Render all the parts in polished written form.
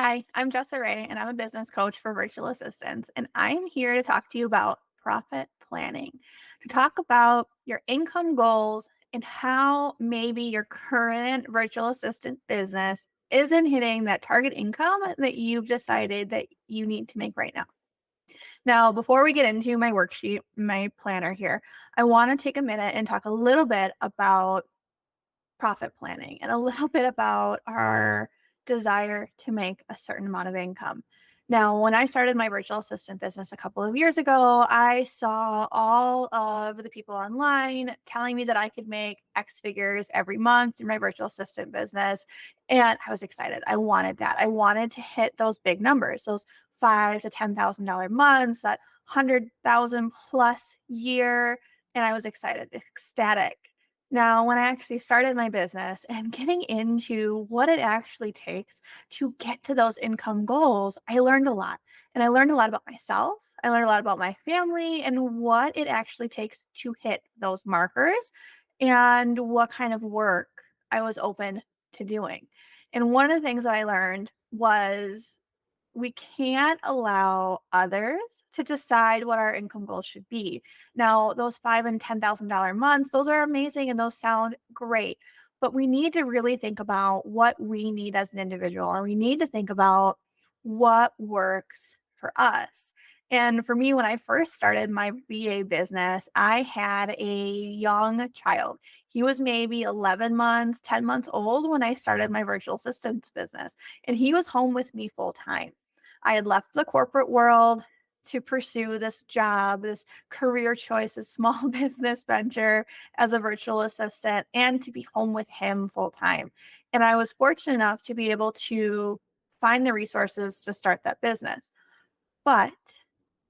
Hi, I'm Jessa Ray, and I'm a business coach for virtual assistants. And I'm here to talk to you about profit planning, to talk about your income goals and how maybe your current virtual assistant business isn't hitting that target income that you've decided that you need to make right now. Now, before we get into my worksheet, my planner here, I want to take a minute and talk a little bit about profit planning and a little bit about our desire to make a certain amount of income. Now, when I started my virtual assistant business a couple of years ago, I saw all of the people online telling me that I could make X figures every month in my virtual assistant business. And I was excited. I wanted that. I wanted to hit those big numbers, those five to $10,000 months, that 100,000 plus year. And I was excited, ecstatic. Now, when I actually started my business and getting into what it actually takes to get to those income goals, I learned a lot. And I learned a lot about myself. I learned a lot about my family and what it actually takes to hit those markers and what kind of work I was open to doing. And one of the things that I learned was we can't allow others to decide what our income goals should be. Now, those five and $10,000 months, those are amazing and those sound great. But we need to really think about what we need as an individual, and we need to think about what works for us. And for me, when I first started my VA business, I had a young child. He was maybe 11 months, 10 months old when I started my virtual assistants business, and he was home with me full time. I had left the corporate world to pursue this job, this career choice, this small business venture as a virtual assistant, and to be home with him full time. And I was fortunate enough to be able to find the resources to start that business. But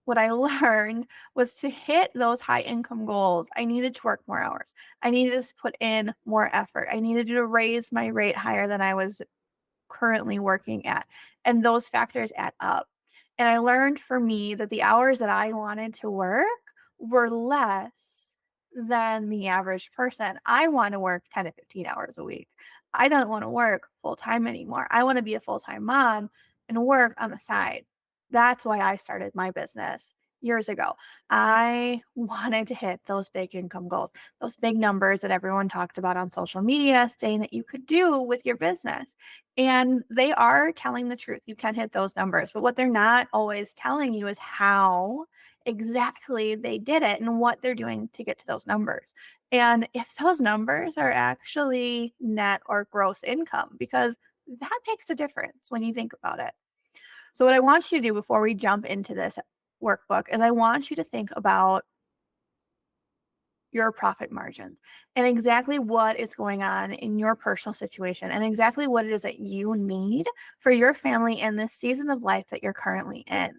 what I learned was to hit those high income goals, I needed to work more hours. I needed to put in more effort. I needed to raise my rate higher than I was currently working at. And those factors add up. And I learned for me that the hours that I wanted to work were less than the average person. I want to work 10 to 15 hours a week. I don't want to work full time anymore. I want to be a full time mom and work on the side. That's why I started my business years ago. I wanted to hit those big income goals, those big numbers that everyone talked about on social media, saying that you could do with your business. And they are telling the truth. You can hit those numbers, but what they're not always telling you is how exactly they did it and what they're doing to get to those numbers. And if those numbers are actually net or gross income, because that makes a difference when you think about it. So, what I want you to do before we jump into this workbook is I want you to think about your profit margins and exactly what is going on in your personal situation and exactly what it is that you need for your family in this season of life that you're currently in.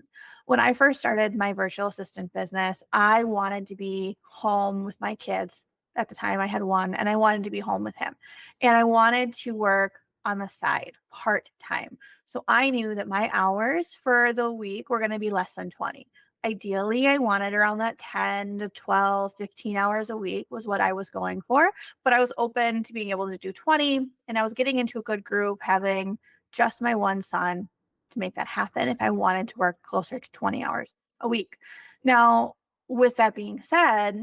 When I first started my virtual assistant business, I wanted to be home with my kids. At the time, I had one, and I wanted to be home with him. And I wanted to work on the side part time. So I knew that my hours for the week were going to be less than 20. Ideally, I wanted around that 10 to 12, 15 hours a week was what I was going for, but I was open to being able to do 20, and I was getting into a good group, having just my one son to make that happen if I wanted to work closer to 20 hours a week. Now, with that being said,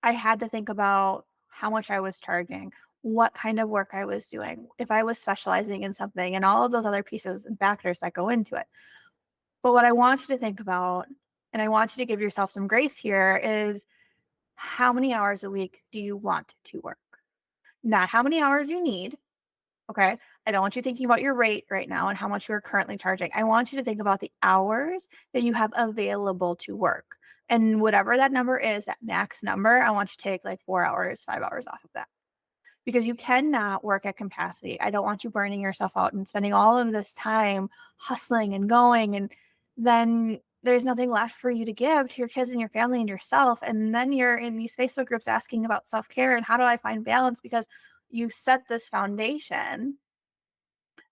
I had to think about how much I was charging, what kind of work I was doing, if I was specializing in something, and all of those other pieces and factors that go into it. But what I want you to think about, and I want you to give yourself some grace here, is how many hours a week do you want to work? Not how many hours you need. Okay. I don't want you thinking about your rate right now and how much you're currently charging. I want you to think about the hours that you have available to work. And whatever that number is, that max number, I want you to take like 4 hours, 5 hours off of that because you cannot work at capacity. I don't want you burning yourself out and spending all of this time hustling and going, and then there's nothing left for you to give to your kids and your family and yourself. And then you're in these Facebook groups asking about self-care and how do I find balance because you set this foundation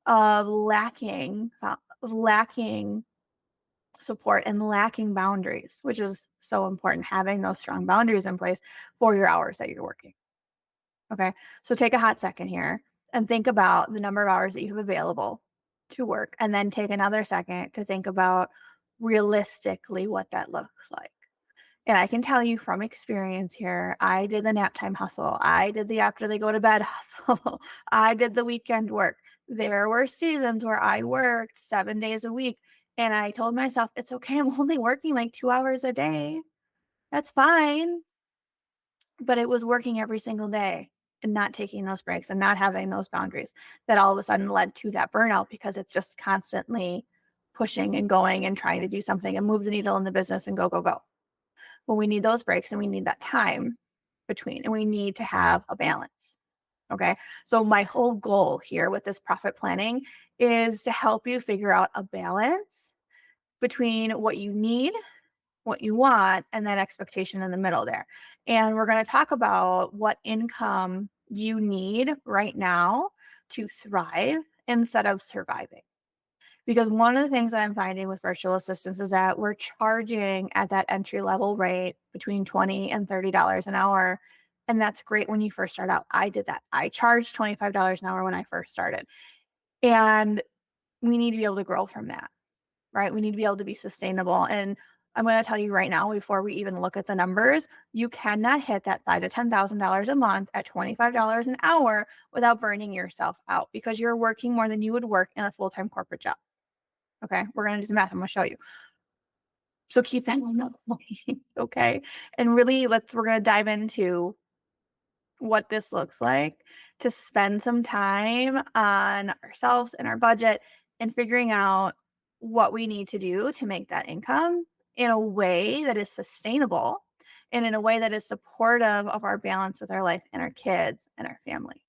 of lacking support and lacking boundaries, which is so important, having those strong boundaries in place for your hours that you're working. Okay. So take a hot second here and think about the number of hours that you have available. to work, and then take another second to think about realistically what that looks like. And I can tell you from experience here, I did the nap time hustle. I did the after they go to bed hustle. I did the weekend work. There were seasons where I worked 7 days a week. And I told myself, it's okay. I'm only working like 2 hours a day. That's fine. But it was working every single day and not taking those breaks and not having those boundaries that all of a sudden led to that burnout because it's just constantly pushing and going and trying to do something and move the needle in the business and go, go, go. Well, we need those breaks and we need that time between, and we need to have a balance. Okay. So, my whole goal here with this profit planning is to help you figure out a balance between what you need, what you want, and that expectation in the middle there. And we're going to talk about what income you need right now to thrive instead of surviving. Because one of the things that I'm finding with virtual assistants is that we're charging at that entry level rate between $20 and $30 an hour. And that's great when you first start out. I did that. I charged $25 an hour when I first started. And we need to be able to grow from that, right? We need to be able to be sustainable. And I'm going to tell you right now, before we even look at the numbers, you cannot hit that $5,000 to $10,000 a month at $25 an hour without burning yourself out because you're working more than you would work in a full-time corporate job. Okay, we're going to do some math. I'm going to show you. So keep that in mind. Okay. And really, we're going to dive into what this looks like to spend some time on ourselves and our budget and figuring out what we need to do to make that income in a way that is sustainable and in a way that is supportive of our balance with our life and our kids and our family.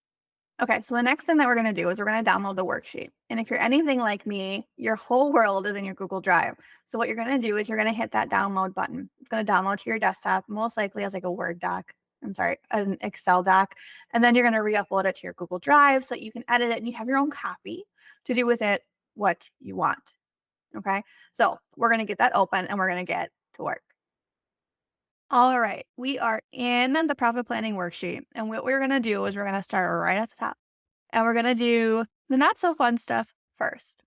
Okay, so the next thing that we're going to do is we're going to download the worksheet. And if you're anything like me, your whole world is in your Google Drive. So what you're going to do is you're going to hit that download button. It's going to download to your desktop, most likely as like a Word doc. I'm sorry, an Excel doc. And then you're going to re-upload it to your Google Drive so that you can edit it and you have your own copy to do with it what you want. Okay, so we're going to get that open and we're going to get to work. All right, we are in the profit planning worksheet. And what we're going to do is we're going to start right at the top. And we're going to do the not so fun stuff first,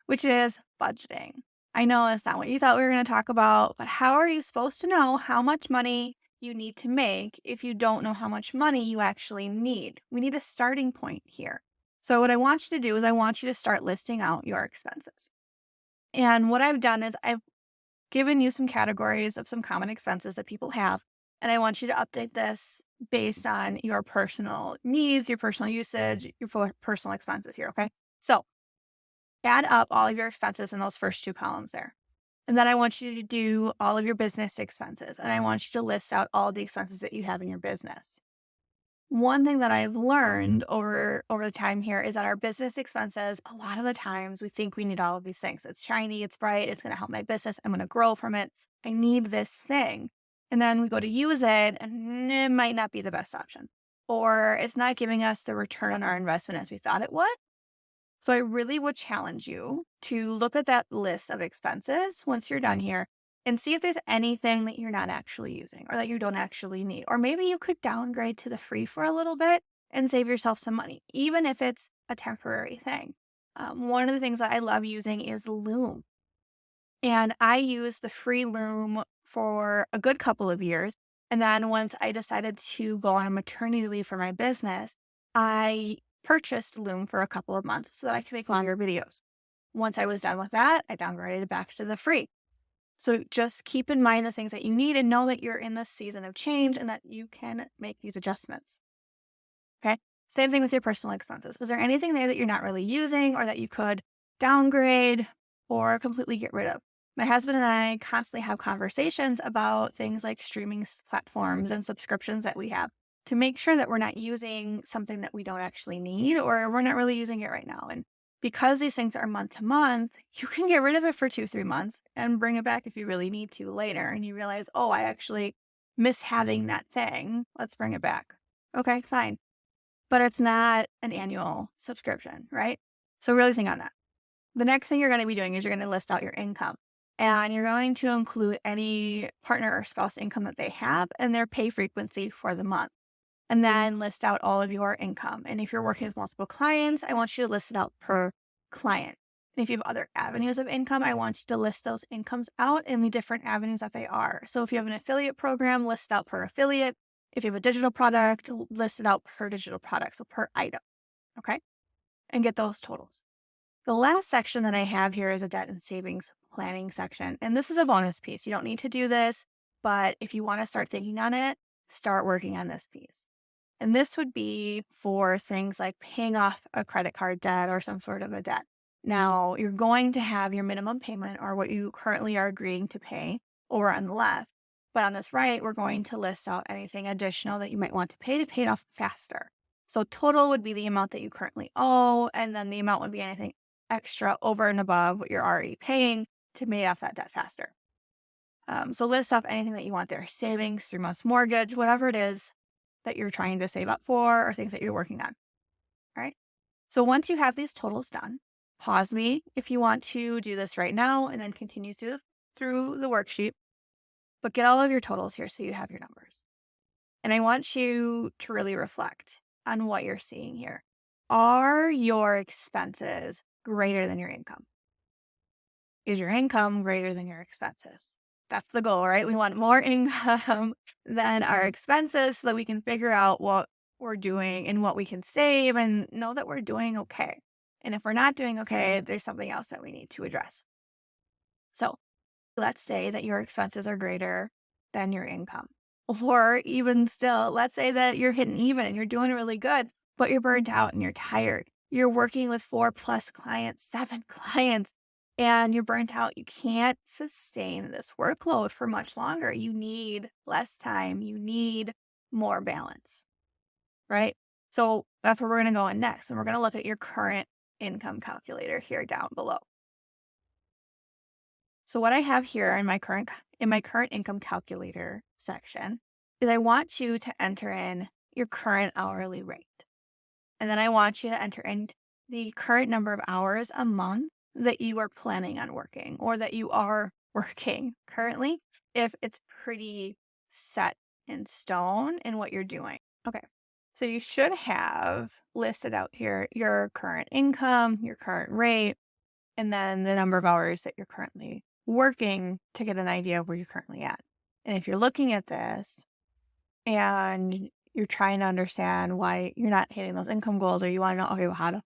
which is budgeting. I know that's not what you thought we were going to talk about, but how are you supposed to know how much money you need to make if you don't know how much money you actually need? We need a starting point here. So what I want you to do is I want you to start listing out your expenses. And what I've done is I've given you some categories of some common expenses that people have. And I want you to update this based on your personal needs, your personal usage, your personal expenses here. Okay. So add up all of your expenses in those first two columns there. And then I want you to do all of your business expenses. And I want you to list out all the expenses that you have in your business. One thing that I've learned over the time here is that our business expenses, a lot of the times we think we need all of these things. It's shiny, it's bright, it's going to help my business. I'm going to grow from it. I need this thing. And then we go to use it and it might not be the best option. Or it's not giving us the return on our investment as we thought it would. So I really would challenge you to look at that list of expenses once you're done here and see if there's anything that you're not actually using or that you don't actually need. Or maybe you could downgrade to the free for a little bit and save yourself some money, even if it's a temporary thing. One of the things that I love using is Loom. And I used the free Loom for a good couple of years. And then once I decided to go on a maternity leave for my business, I purchased Loom for a couple of months so that I could make longer videos. Once I was done with that, I downgraded back to the free. So just keep in mind the things that you need and know that you're in this season of change and that you can make these adjustments. Okay. Same thing with your personal expenses. Is there anything there that you're not really using or that you could downgrade or completely get rid of? My husband and I constantly have conversations about things like streaming platforms and subscriptions that we have to make sure that we're not using something that we don't actually need or we're not really using it right now. And because these things are month to month, you can get rid of it for 2-3 months and bring it back if you really need to later. And you realize, oh, I actually miss having that thing. Let's bring it back. Okay, fine. But it's not an annual subscription, right? So really think on that. The next thing you're going to be doing is you're going to list out your income. And you're going to include any partner or spouse income that they have and their pay frequency for the month. And then list out all of your income. And if you're working with multiple clients, I want you to list it out per client. And if you have other avenues of income, I want you to list those incomes out in the different avenues that they are. So if you have an affiliate program, list it out per affiliate. If you have a digital product, list it out per digital product, so per item. Okay. And get those totals. The last section that I have here is a debt and savings planning section. And this is a bonus piece. You don't need to do this, but if you want to start thinking on it, start working on this piece. And this would be for things like paying off a credit card debt or some sort of a debt. Now, you're going to have your minimum payment or what you currently are agreeing to pay over on the left. But on this right, we're going to list out anything additional that you might want to pay it off faster. So total would be the amount that you currently owe, and then the amount would be anything extra over and above what you're already paying to pay off that debt faster. So list off anything that you want there, savings, 3 months mortgage, whatever it is that you're trying to save up for or things that you're working on. All right. So once you have these totals done, pause me if you want to do this right now and then continue through the worksheet, but get all of your totals here so you have your numbers. And I want you to really reflect on what you're seeing here. Are your expenses greater than your income? Is your income greater than your expenses? That's the goal, right? We want more income than our expenses so that we can figure out what we're doing and what we can save and know that we're doing okay. And if we're not doing okay, there's something else that we need to address. So let's say that your expenses are greater than your income. Or even still, let's say that you're hitting even and you're doing really good, but you're burned out and you're tired. You're working with 4+ clients, 7 clients, and you're burnt out. You can't sustain this workload for much longer. You need less time. You need more balance, right? So that's where we're going to go in next. And we're going to look at your current income calculator here down below. So what I have here in my current income calculator section is I want you to enter in your current hourly rate. And then I want you to enter in the current number of hours a month that you are planning on working or that you are working currently, if it's pretty set in stone in what you're doing. Okay. So you should have listed out here your current income, your current rate, and then the number of hours that you're currently working to get an idea of where you're currently at. And if you're looking at this and you're trying to understand why you're not hitting those income goals, or you want to know, okay, well, how to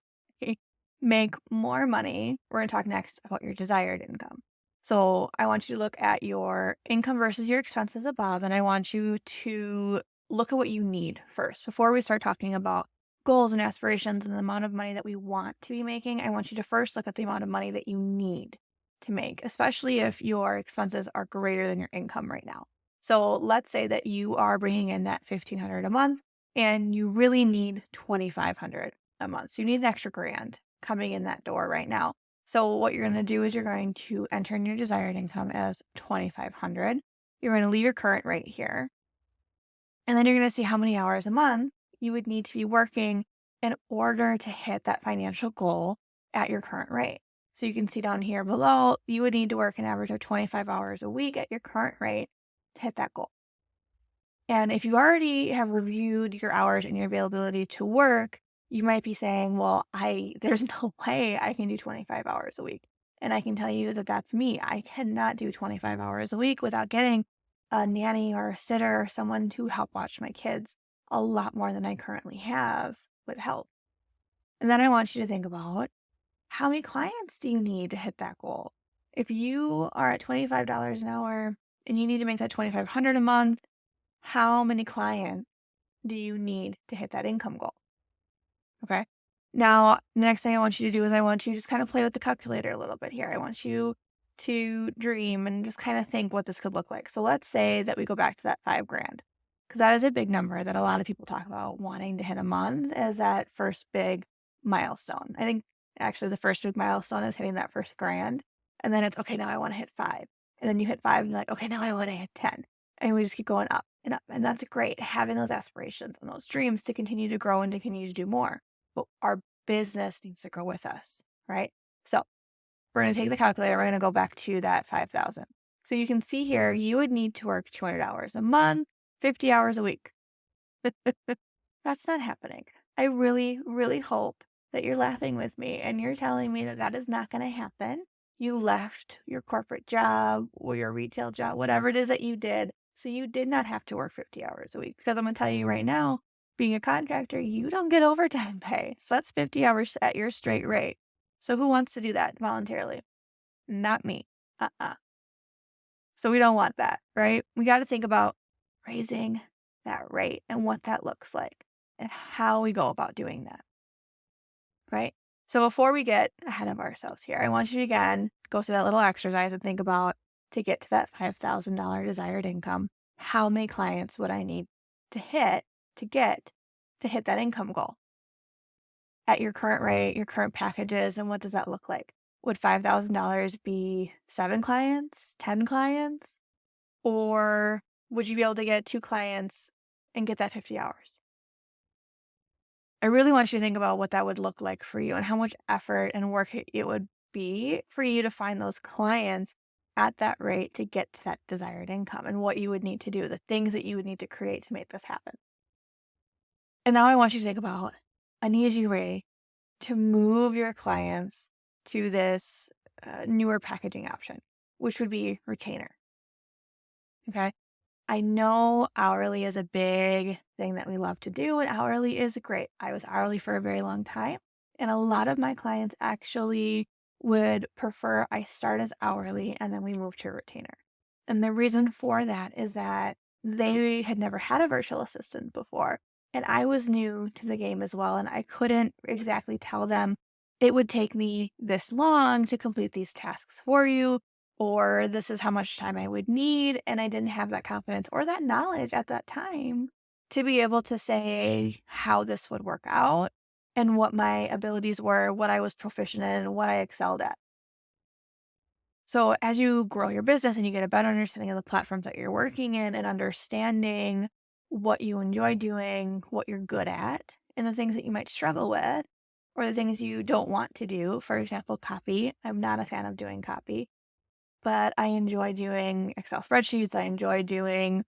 make more money, we're going to talk next about your desired income. So I want you to look at your income versus your expenses above, and I want you to look at what you need first. Before we start talking about goals and aspirations and the amount of money that we want to be making, I want you to first look at the amount of money that you need to make, especially if your expenses are greater than your income right now. So let's say that you are bringing in that $1,500 a month and you really need $2,500 a month. So you need an extra grand coming in that door right now. So what you're going to do is you're going to enter in your desired income as $2,500. You're going to leave your current rate here. And then you're going to see how many hours a month you would need to be working in order to hit that financial goal at your current rate. So you can see down here below, you would need to work an average of 25 hours a week at your current rate to hit that goal. And if you already have reviewed your hours and your availability to work, you might be saying, well, there's no way I can do 25 hours a week. And I can tell you that that's me. I cannot do 25 hours a week without getting a nanny or a sitter or someone to help watch my kids a lot more than I currently have with help. And then I want you to think about, how many clients do you need to hit that goal? If you are at $25 an hour and you need to make that $2,500 a month, how many clients do you need to hit that income goal? Okay. Now, the next thing I want you to do is I want you to just kind of play with the calculator a little bit here. I want you to dream and just kind of think what this could look like. So let's say that we go back to that $5,000, because that is a big number that a lot of people talk about wanting to hit a month as that first big milestone. I think actually the first big milestone is hitting that first grand. And then it's, okay, now I want to hit 5. And then you hit 5 and you're like, okay, now I want to hit 10. And we just keep going up and up. And that's great, having those aspirations and those dreams to continue to grow and to continue to do more. But our business needs to grow with us, right? So we're going to take the calculator. We're going to go back to that 5,000. So you can see here, you would need to work 200 hours a month, 50 hours a week. That's not happening. I really, really hope that you're laughing with me and you're telling me that that is not going to happen. You left your corporate job or your retail job, whatever it is that you did, so you did not have to work 50 hours a week. Because I'm going to tell you right now, being a contractor, you don't get overtime pay. So that's 50 hours at your straight rate. So who wants to do that voluntarily? Not me. Uh-uh. So we don't want that, right? We got to think about raising that rate and what that looks like and how we go about doing that, right? So before we get ahead of ourselves here, I want you to again go through that little exercise and think about to get to that $5,000 desired income, how many clients would I need to hit to hit that income goal at your current rate, your current packages, and what does that look like? Would $5,000 be 7 clients, 10 clients? Or would you be able to get 2 clients and get that 50 hours? I really want you to think about what that would look like for you and how much effort and work it would be for you to find those clients at that rate to get to that desired income and what you would need to do, the things that you would need to create to make this happen. And now I want you to think about an easy way to move your clients to this newer packaging option, which would be retainer. Okay. I know hourly is a big thing that we love to do, and hourly is great. I was hourly for a very long time, and a lot of my clients actually would prefer I start as hourly and then we move to retainer. And the reason for that is that they had never had a virtual assistant before, and I was new to the game as well, and I couldn't exactly tell them it would take me this long to complete these tasks for you or this is how much time I would need. And I didn't have that confidence or that knowledge at that time to be able to say how this would work out and what my abilities were, what I was proficient in, and what I excelled at. So as you grow your business and you get a better understanding of the platforms that you're working in and understanding what you enjoy doing, what you're good at, and the things that you might struggle with, or the things you don't want to do, for example, copy. I'm not a fan of doing copy but I enjoy doing Excel spreadsheets. I enjoy doing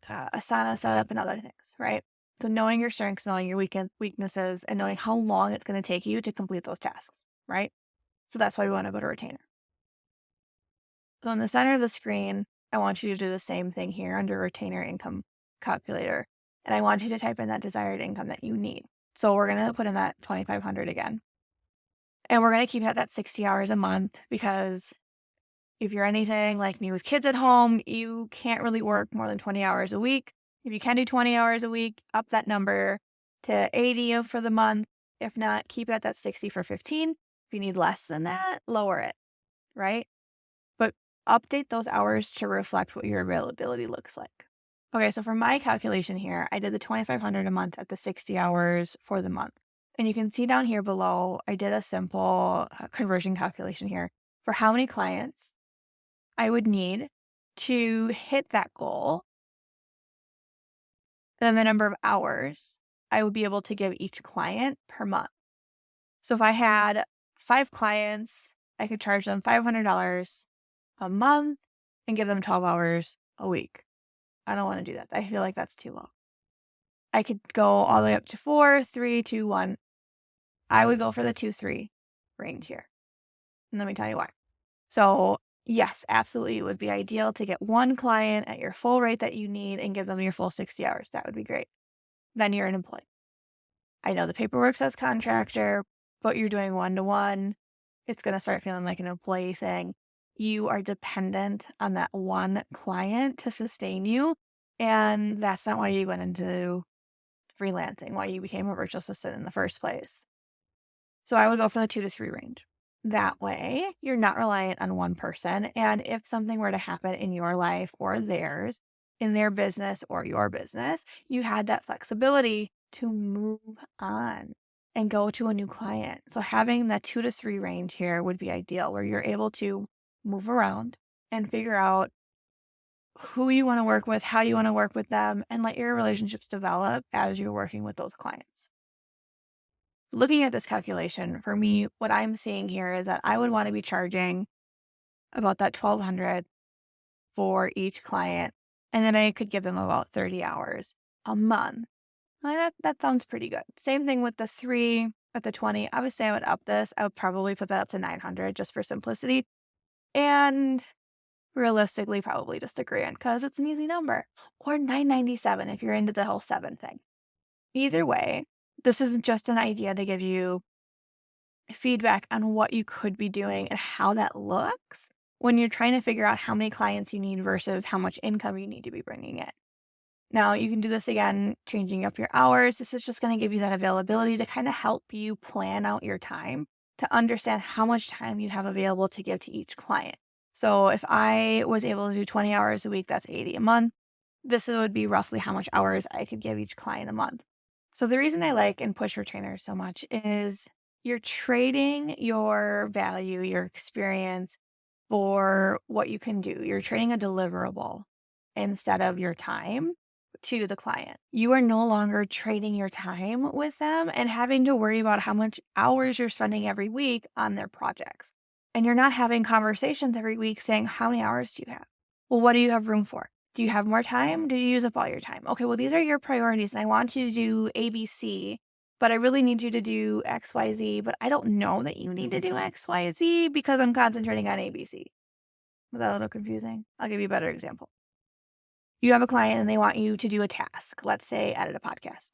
Asana setup and other things, right? So knowing your strengths, knowing your weaknesses, and knowing how long it's going to take you to complete those tasks, right? So that's why we want to go to retainer. So in the center of the screen, I want you to do the same thing here under retainer income calculator. And I want you to type in that desired income that you need. So we're going to put in that 2,500 again. And we're going to keep it at that 60 hours a month because if you're anything like me with kids at home, you can't really work more than 20 hours a week. If you can do 20 hours a week, up that number to 80 for the month. If not, keep it at that 60 for 15. If you need less than that, lower it, right? But update those hours to reflect what your availability looks like. Okay, so for my calculation here, I did the 2,500 a month at the 60 hours for the month. And you can see down here below, I did a simple conversion calculation here for how many clients I would need to hit that goal, then the number of hours I would be able to give each client per month. So if I had 5 clients, I could charge them $500 a month and give them 12 hours a week. I don't want to do that. I feel like that's too low. I could go all the way up to 4, 3, 2, 1. I would go for the 2, 3 range here. And let me tell you why. So yes, absolutely. It would be ideal to get one client at your full rate that you need and give them your full 60 hours. That would be great. Then you're an employee. I know the paperwork says contractor, but you're doing one-to-one. It's going to start feeling like an employee thing. You are dependent on that one client to sustain you. And that's not why you went into freelancing, why you became a virtual assistant in the first place. So I would go for the 2 to 3 range. That way, you're not reliant on one person. And if something were to happen in your life or theirs, in their business or your business, you had that flexibility to move on and go to a new client. So having that 2 to 3 range here would be ideal, where you're able to move around and figure out who you want to work with, how you want to work with them, and let your relationships develop as you're working with those clients. Looking at this calculation, for me, what I'm seeing here is that I would want to be charging about that 1,200 for each client, and then I could give them about 30 hours a month. That sounds pretty good. Same thing with the 3 at the 20. I would say I would up this. I would probably put that up to 900 just for simplicity. And realistically, probably just a grand because it's an easy number. Or 997 if you're into the whole seven thing. Either way, this is just an idea to give you feedback on what you could be doing and how that looks when you're trying to figure out how many clients you need versus how much income you need to be bringing in. Now, you can do this again, changing up your hours. This is just going to give you that availability to kind of help you plan out your time to understand how much time you have available to give to each client. So, if I was able to do 20 hours a week, that's 80 a month. This would be roughly how much hours I could give each client a month. So, the reason I like and push retainers so much is you're trading your value, your experience for what you can do. You're trading a deliverable instead of your time to the client. You are no longer trading your time with them and having to worry about how much hours you're spending every week on their projects. And you're not having conversations every week saying, how many hours do you have? Well, what do you have room for? Do you have more time? Do you use up all your time? Okay, well, these are your priorities, and I want you to do ABC, but I really need you to do XYZ, but I don't know that you need to do XYZ because I'm concentrating on ABC. Was that a little confusing? I'll give you a better example. You have a client and they want you to do a task. Let's say edit a podcast.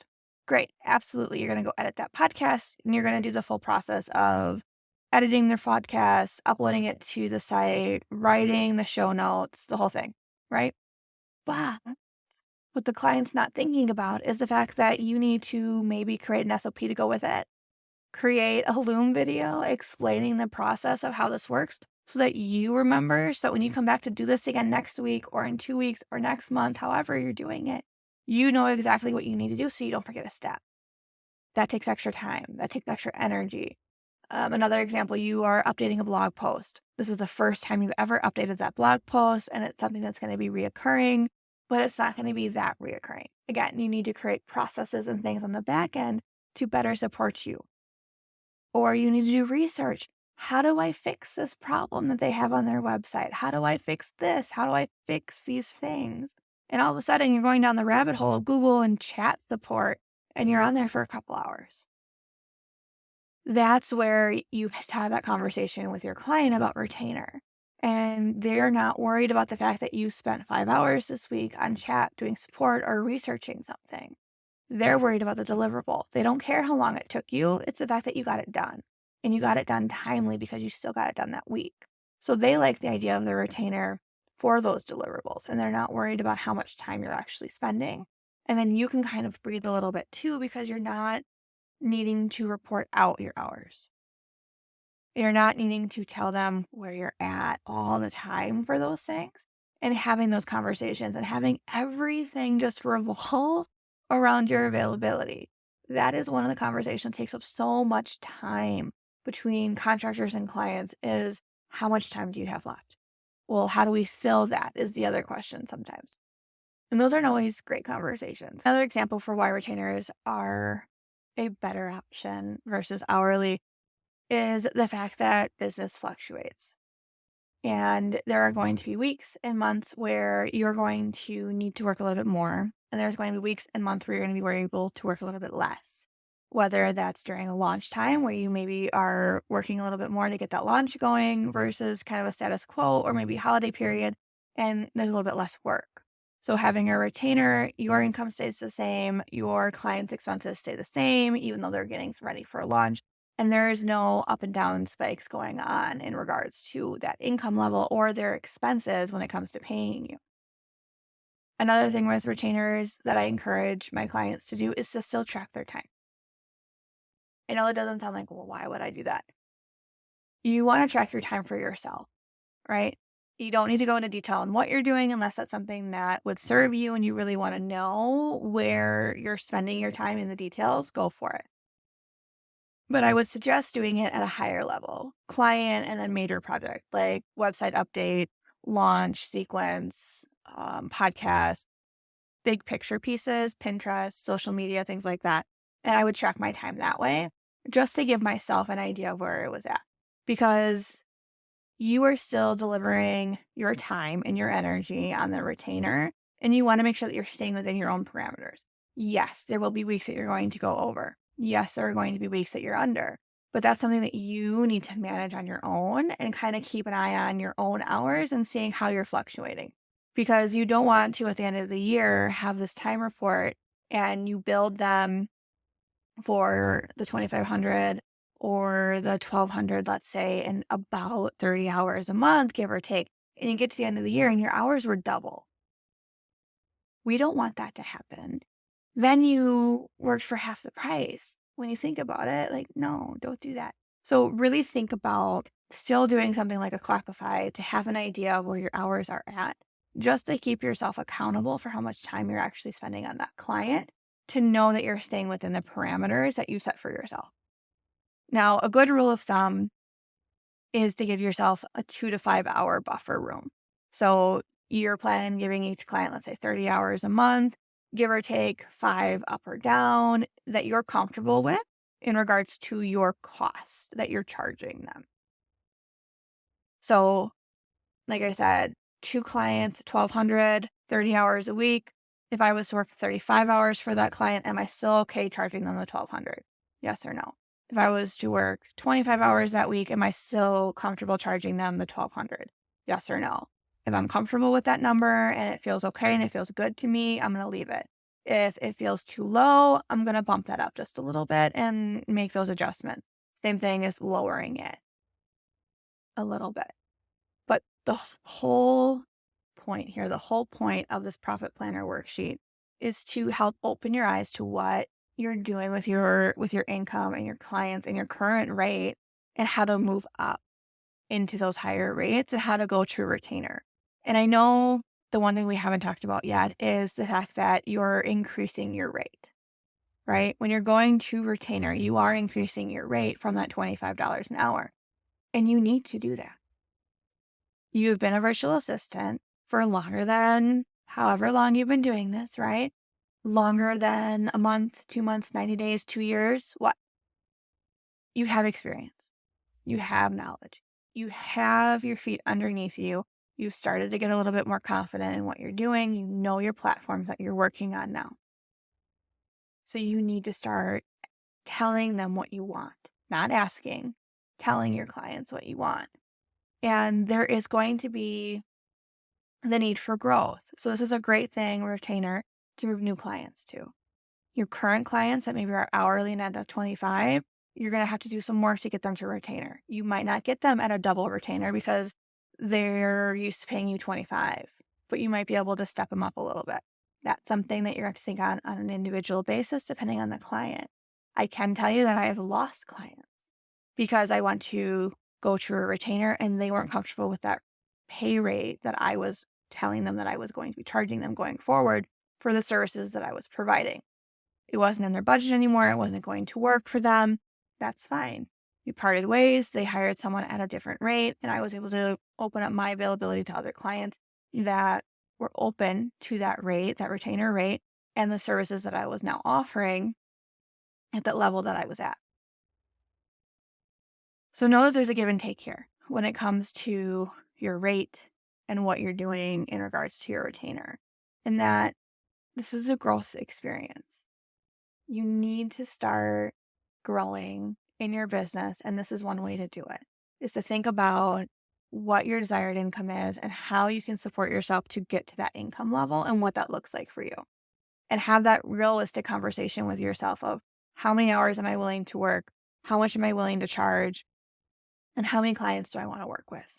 Great. Absolutely. You're going to go edit that podcast and you're going to do the full process of editing their podcast, uploading it to the site, writing the show notes, the whole thing, right? But what the client's not thinking about is the fact that you need to maybe create an SOP to go with it, create a Loom video explaining the process of how this works so that you remember. So when you come back to do this again next week or in 2 weeks or next month, however you're doing it, you know exactly what you need to do so you don't forget a step. That takes extra time. That takes extra energy. Another example, you are updating a blog post. This is the first time you've ever updated that blog post, and it's something that's going to be reoccurring, but it's not going to be that reoccurring. Again, you need to create processes and things on the back end to better support you. Or you need to do research. How do I fix this problem that they have on their website? How do I fix this? How do I fix these things? And all of a sudden, you're going down the rabbit hole of Google and chat support, and you're on there for a couple hours. That's where you have that conversation with your client about retainer. And they're not worried about the fact that you spent 5 hours this week on chat doing support or researching something. They're worried about the deliverable. They don't care how long it took you. It's the fact that you got it done. And you got it done timely because you still got it done that week. So they like the idea of the retainer for those deliverables. And they're not worried about how much time you're actually spending. And then you can kind of breathe a little bit too because you're not needing to report out your hours. You're not needing to tell them where you're at all the time for those things and having those conversations and having everything just revolve around your availability. That is one of the conversations that takes up so much time between contractors and clients is how much time do you have left? Well, how do we fill that is the other question sometimes. And those aren't always great conversations. Another example for why retainers are a better option versus hourly is the fact that business fluctuates. And there are going to be weeks and months where you're going to need to work a little bit more. And there's going to be weeks and months where you're going to be able to work a little bit less. Whether that's during a launch time where you maybe are working a little bit more to get that launch going versus kind of a status quo, or maybe holiday period and there's a little bit less work. So having a retainer, your income stays the same, your clients' expenses stay the same, even though they're getting ready for a launch. And there is no up and down spikes going on in regards to that income level or their expenses when it comes to paying you. Another thing with retainers that I encourage my clients to do is to still track their time. I know it doesn't sound like, well, why would I do that? You want to track your time for yourself, right? You don't need to go into detail on what you're doing unless that's something that would serve you and you really want to know where you're spending your time in the details, go for it. But I would suggest doing it at a higher level, client and then major project, like website update, launch, sequence, podcast, big picture pieces, Pinterest, social media, things like that. And I would track my time that way just to give myself an idea of where it was at. Because you are still delivering your time and your energy on the retainer, and you want to make sure that you're staying within your own parameters. Yes, there will be weeks that you're going to go over. Yes, there are going to be weeks that you're under, but that's something that you need to manage on your own and kind of keep an eye on your own hours and seeing how you're fluctuating. Because you don't want to, at the end of the year, have this time report and you build them for the 2,500 or the 1,200, let's say, in about 30 hours a month, give or take. And you get to the end of the year and your hours were double. We don't want that to happen. Then you worked for half the price. When you think about it, like, no, don't do that. So really think about still doing something like a Clockify to have an idea of where your hours are at, just to keep yourself accountable for how much time you're actually spending on that client, to know that you're staying within the parameters that you set for yourself. Now, a good rule of thumb is to give yourself a 2 to 5 hour buffer room. So you're planning giving each client, let's say 30 hours a month, give or take 5 up or down that you're comfortable with in regards to your cost that you're charging them. So, like I said, 2 clients, 1,200, 30 hours a week. If I was to work 35 hours for that client, am I still okay charging them the 1,200? Yes or no? If I was to work 25 hours that week, am I still comfortable charging them the 1,200? Yes or no? If I'm comfortable with that number and it feels okay and it feels good to me, I'm going to leave it. If it feels too low, I'm going to bump that up just a little bit and make those adjustments. Same thing as lowering it a little bit. But the whole point here, the whole point of this profit planner worksheet is to help open your eyes to what you're doing with your income and your clients and your current rate and how to move up into those higher rates and how to go to a retainer. And I know the one thing we haven't talked about yet is the fact that you're increasing your rate, right? When you're going to retainer, you are increasing your rate from that $25 an hour. And you need to do that. You've been a virtual assistant for longer than however long you've been doing this, right? Longer than a month, 2 months, 90 days, 2 years. What? You have experience. You have knowledge. You have your feet underneath you. You've started to get a little bit more confident in what you're doing. You know your platforms that you're working on now. So you need to start telling them what you want, not asking, telling your clients what you want. And there is going to be the need for growth. So this is a great thing, retainer, to move new clients to. Your current clients that maybe are hourly and at that 25, you're going to have to do some work to get them to retainer. You might not get them at a double retainer because they're used to paying you 25, but you might be able to step them up a little bit. That's something that you're going to have to think on an individual basis, depending on the client. I can tell you that I have lost clients because I want to go to a retainer and they weren't comfortable with that pay rate that I was telling them that I was going to be charging them going forward for the services that I was providing. It wasn't in their budget anymore. It wasn't going to work for them. That's fine. We parted ways. They hired someone at a different rate, and I was able to open up my availability to other clients that were open to that rate, that retainer rate, and the services that I was now offering at that level that I was at. So know that there's a give and take here when it comes to your rate and what you're doing in regards to your retainer, and that this is a growth experience. You need to start growing in your business, and this is one way to do it, is to think about what your desired income is and how you can support yourself to get to that income level and what that looks like for you. And have that realistic conversation with yourself of how many hours am I willing to work? How much am I willing to charge? And how many clients do I want to work with?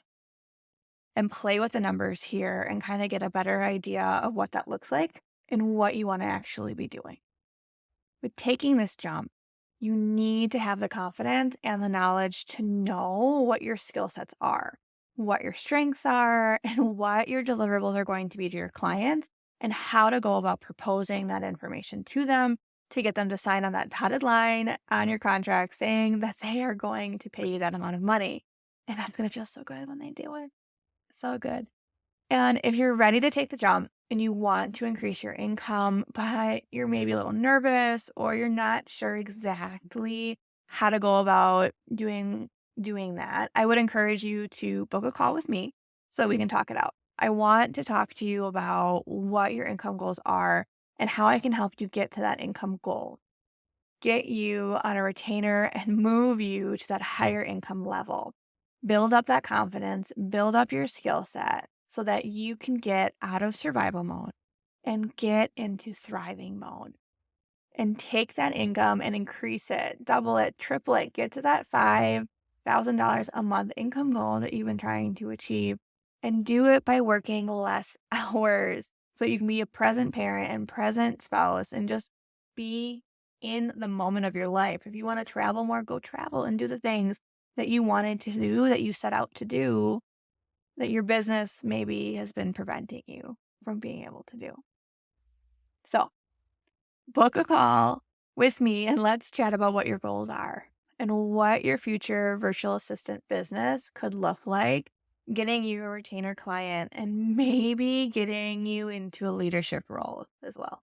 And play with the numbers here and kind of get a better idea of what that looks like and what you want to actually be doing. With taking this jump, you need to have the confidence and the knowledge to know what your skill sets are, what your strengths are, and what your deliverables are going to be to your clients, and how to go about proposing that information to them to get them to sign on that dotted line on your contract saying that they are going to pay you that amount of money. And that's going to feel so good when they do it. So good. And if you're ready to take the jump and you want to increase your income, but you're maybe a little nervous or you're not sure exactly how to go about doing that, I would encourage you to book a call with me so we can talk it out. I want to talk to you about what your income goals are and how I can help you get to that income goal. get you on a retainer and move you to that higher income level. Build up that confidence, build up your skill set so that you can get out of survival mode and get into thriving mode and take that income and increase it, double it, triple it, get to that $5,000 a month income goal that you've been trying to achieve, and do it by working less hours so you can be a present parent and present spouse and just be in the moment of your life. If you want to travel more, go travel and do the things that you wanted to do, that you set out to do, that your business maybe has been preventing you from being able to do. So, book a call with me and let's chat about what your goals are and what your future virtual assistant business could look like, getting you a retainer client and maybe getting you into a leadership role as well.